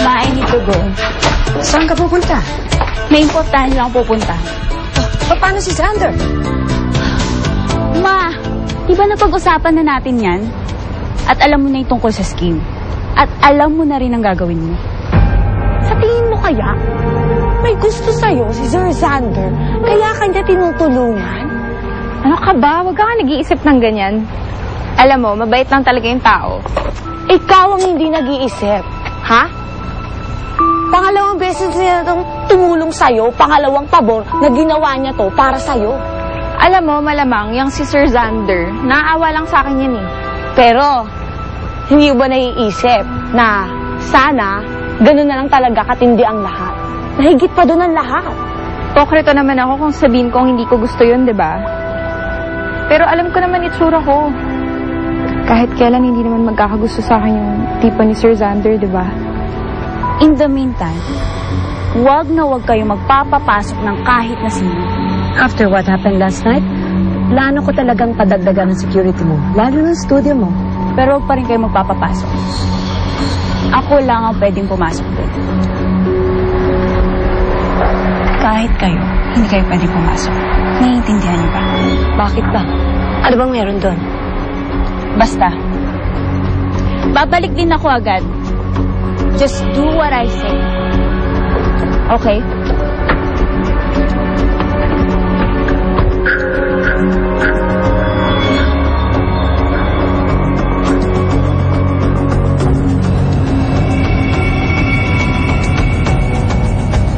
Ma, I need to go. Saan ka pupunta? May importante lang pupunta. Paano si Xander? Ma, di ba napag-usapan na natin yan? At alam mo na yung tungkol sa scheme. At alam mo na rin ang gagawin mo. Sa tingin mo kaya, may gusto sa'yo si Sir Xander, kaya kanya tinutulungan? Ano ka ba? Huwag ka nag-iisip ng ganyan. Alam mo, mabait lang talaga yung tao. Ikaw ang hindi nag-iisip. Ha? Pangalawang beses niya itong tumulong sa'yo, pangalawang pabor na ginawa niya to para sa'yo. Alam mo, malamang, yung si Sir Xander, naaawa lang sa akin yan eh. Pero, hindi ba naiisip na sana ganun na lang talaga katindi ang lahat? Nahigit pa doon ang lahat. Pokrito naman ako kung sabihin kong hindi ko gusto yun, di ba? Pero alam ko naman itsura ko. Kahit kailan hindi naman magkakagusto sa akin yung tipo ni Sir Xander, di ba? In the meantime, wag na wag kayo magpapapasok ng kahit na sino. After what happened last night, plano ko talagang padagdagan ng security mo, lalo ng studio mo. Pero wag pa rin kayo magpapapasok. Ako lang ang pwedeng pumasok doon. Kahit kayo, hindi kayo pwedeng pumasok. Naiintindihan niyo ba? Bakit ba? Ano bang meron doon? Basta. Babalik din ako agad. Just do what I say. Okay?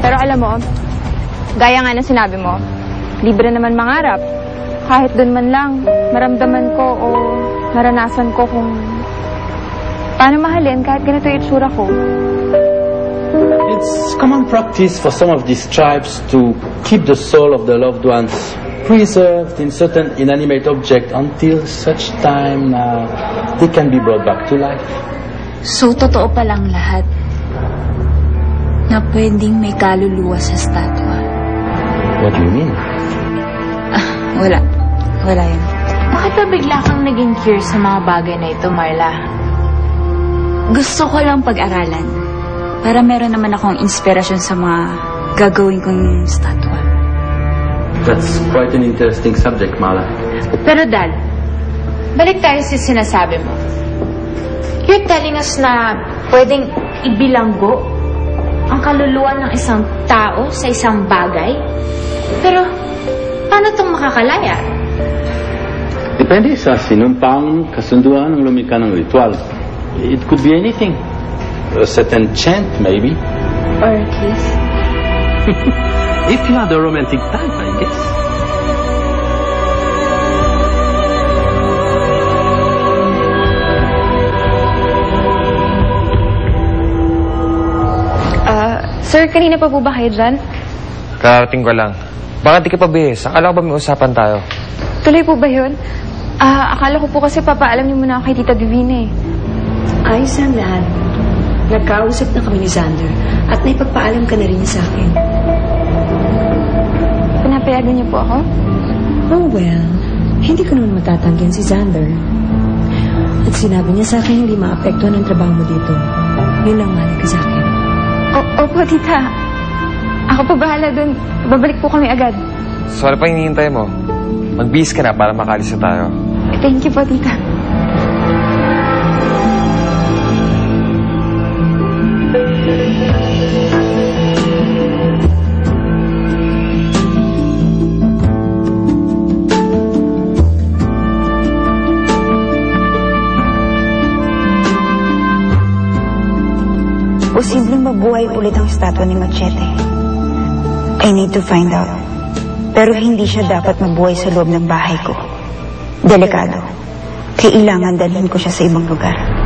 Pero alam mo, gaya nga ng sinabi mo, libre naman mangarap. Kahit dun man lang, maramdaman ko o naranasan ko kung paano mahalin kahit ganito yung itsura ko. It's common practice for some of these tribes to keep the soul of the loved ones preserved in certain inanimate object until such time they can be brought back to life. So, totoo palang lahat na pwedeng may kaluluwa sa statwa. What do you mean? Wala. Wala yun. Bakit ba bigla kang naging curious sa mga bagay na ito, Marla? Gusto ko lang pag-aralan para meron naman akong inspirasyon sa mga gagawin kong statwa. That's quite an interesting subject, Marla. Pero Dal, balik tayo sa sinasabi mo. You're telling us na pwedeng ibilanggo ang kaluluwa ng isang tao sa isang bagay? Pero, paano itong makakalaya? Depende sa sinumpang kasunduan ng lumikha ng ritual. It could be anything. A certain chant, maybe. Or a kiss? If you are the romantic type, I guess. Sir, kanina pa po ba kayo dyan? Karating ko lang. Bakit di ka pa bihis? Akala ko ba may usapan tayo? Tuloy po ba yun? Akala ko po kasi papaalam niyo muna kay Tita Divina eh. Ayos ang lahat. Nagkausap na kami ni Xander at naipagpaalam ka na rin sa akin. Pinapayagan niyo po ako? Oh well, hindi ko naman matatanggihan si Xander. At sinabi niya sa akin hindi maapektuhan ang trabaho mo dito. Yun lang mahalaga sa akin. Opo, Tita. Ako pa bahala dun. Babalik po kami agad. So, ano pa hinihintay mo? Magbihis ka na para makalis na tayo. Thank you po, Tita. Posibleng mabuhay ulit ang statwa ni Machete. I need to find out. Pero hindi siya dapat mabuhay sa loob ng bahay ko. Delikado. Kailangan dalhin ko siya sa ibang lugar.